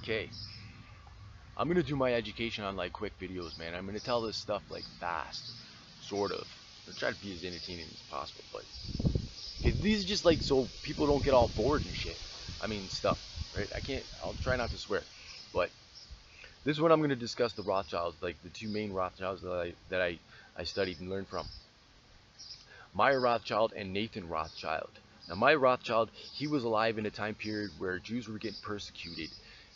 Okay, I'm gonna do my education on like quick videos, man. I'm gonna tell this stuff like fast, sort of. I'll try to be as entertaining as possible, but okay, these are just like so people don't get all bored and shit. I mean stuff, right? I can't. I'll try not to swear, but this is what I'm gonna discuss the Rothschilds, like the two main Rothschilds that I studied and learned from. Mayer Rothschild and Nathan Rothschild. Now, Mayer Rothschild, he was alive in a time period where Jews were getting persecuted,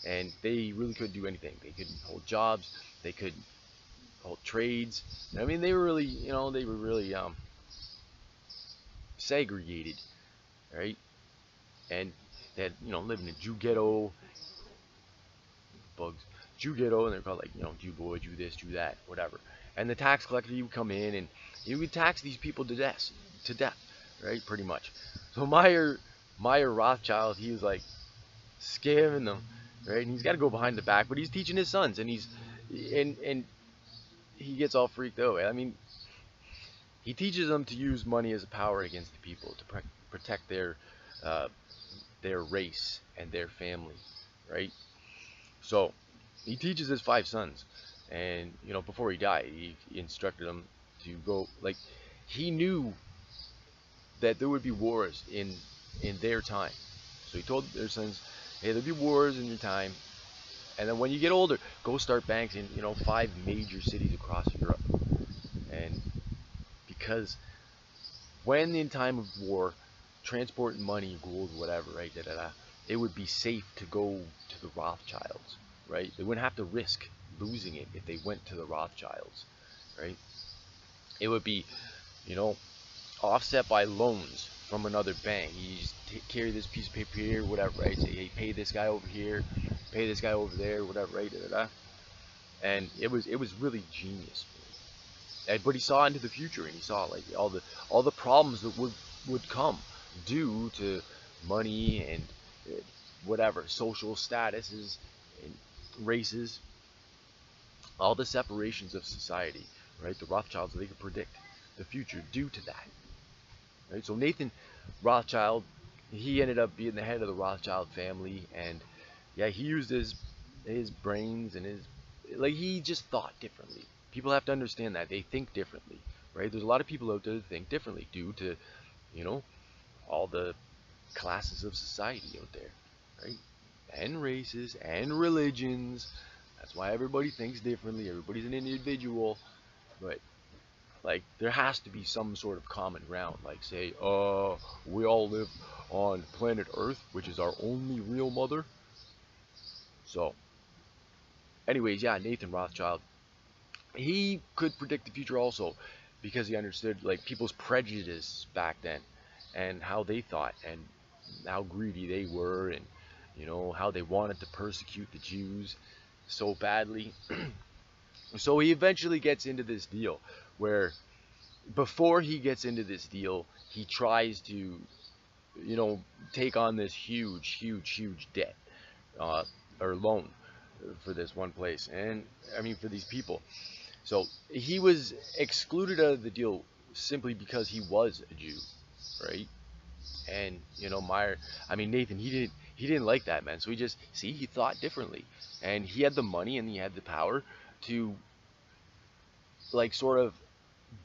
and they really couldn't do anything. They couldn't hold jobs, they couldn't hold trades. I mean, they were really, they were really segregated, right? And they had, living in Jew ghetto, bugs, Jew ghetto, and they're called like, Jew boy, Jew this, Jew that, whatever. And the tax collector, he would come in and he would tax these people to death, right? Pretty much. So Mayer Rothschild, he was like scamming them, right? And he's got to go behind the back, but he's teaching his sons, and and he gets all freaked out. I mean, he teaches them to use money as a power against the people to protect uh, their race and their family, right? So he teaches his five sons, and before he died, he instructed them to go. Like, he knew that there would be wars in their time, so he told their sons, "Hey, there'll be wars in your time, and then when you get older, go start banks in five major cities across Europe." And because when in time of war, transporting money, gold, whatever, right, it would be safe to go to the Rothschilds, right? They wouldn't have to risk losing it if they went to the Rothschilds, right? It would be, you know, offset by loans from another bank. You just carry this piece of paper here, whatever, right? Say, hey, pay this guy over here, pay this guy over there, whatever, right? And it was really genius. But he saw into the future, and he saw like all the problems that would come due to money and whatever social statuses and races, all the separations of society, right? The Rothschilds, they could predict the future due to that, right? So Nathan Rothschild, he ended up being the head of the Rothschild family, and yeah, he used his brains and his, like, he just thought differently. People have to understand that they think differently, right? There's a lot of people out there that think differently due to, you know, all the classes of society out there, right? And races and religions. That's why everybody thinks differently. Everybody's an individual, but like there has to be some sort of common ground. Like say, we all live on planet Earth, which is our only real mother. So, anyways, yeah, Nathan Rothschild, he could predict the future also because he understood like people's prejudice back then and how they thought and how greedy they were, and how they wanted to persecute the Jews so badly. So he eventually gets into this deal where before he gets into this deal, he tries to take on this huge debt, uh, or loan for this one place, and I mean for these people. So he was excluded out of the deal simply because he was a Jew, right? And Meyer, I mean Nathan, he didn't like that, man. So he thought differently, and he had the money and he had the power to like sort of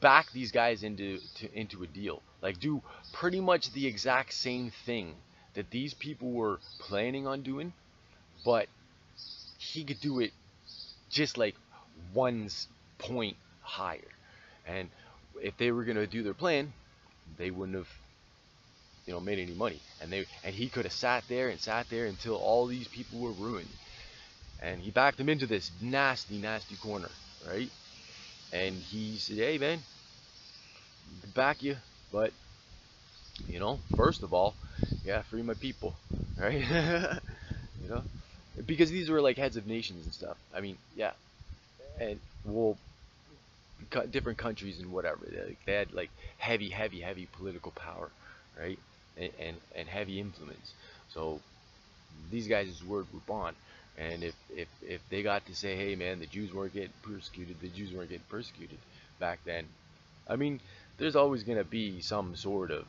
back these guys into a deal, like do pretty much the exact same thing that these people were planning on doing, but he could do it just like one point higher. And if they were gonna do their plan, they wouldn't have made any money, and he could have sat there and sat there until all these people were ruined, and he backed them into this nasty corner, right? And he said, hey man, I can back you, but first of all, yeah, free my people, right? you know because these were like heads of nations and stuff. I mean, yeah. And well, different countries and whatever, they had like heavy political power, right? And heavy influence. So these guys' word were bond. And if they got to say, hey man, the Jews weren't getting persecuted back then, I mean, there's always gonna be some sort of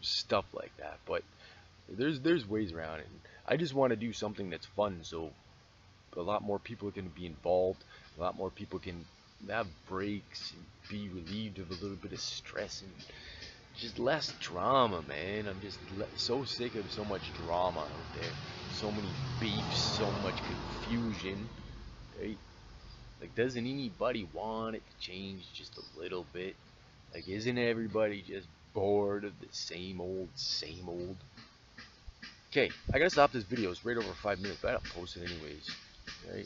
stuff like that, but there's ways around it. I just want to do something that's fun, so a lot more people can be involved, a lot more people can have breaks and be relieved of a little bit of stress and just less drama, man. I'm just so sick of so much drama out there, so many beefs, so much confusion, right? Like, doesn't anybody want it to change just a little bit? Like, isn't everybody just bored of the same old, same old? Okay, I gotta stop this video. It's right over 5 minutes, but I gotta post it anyways, right?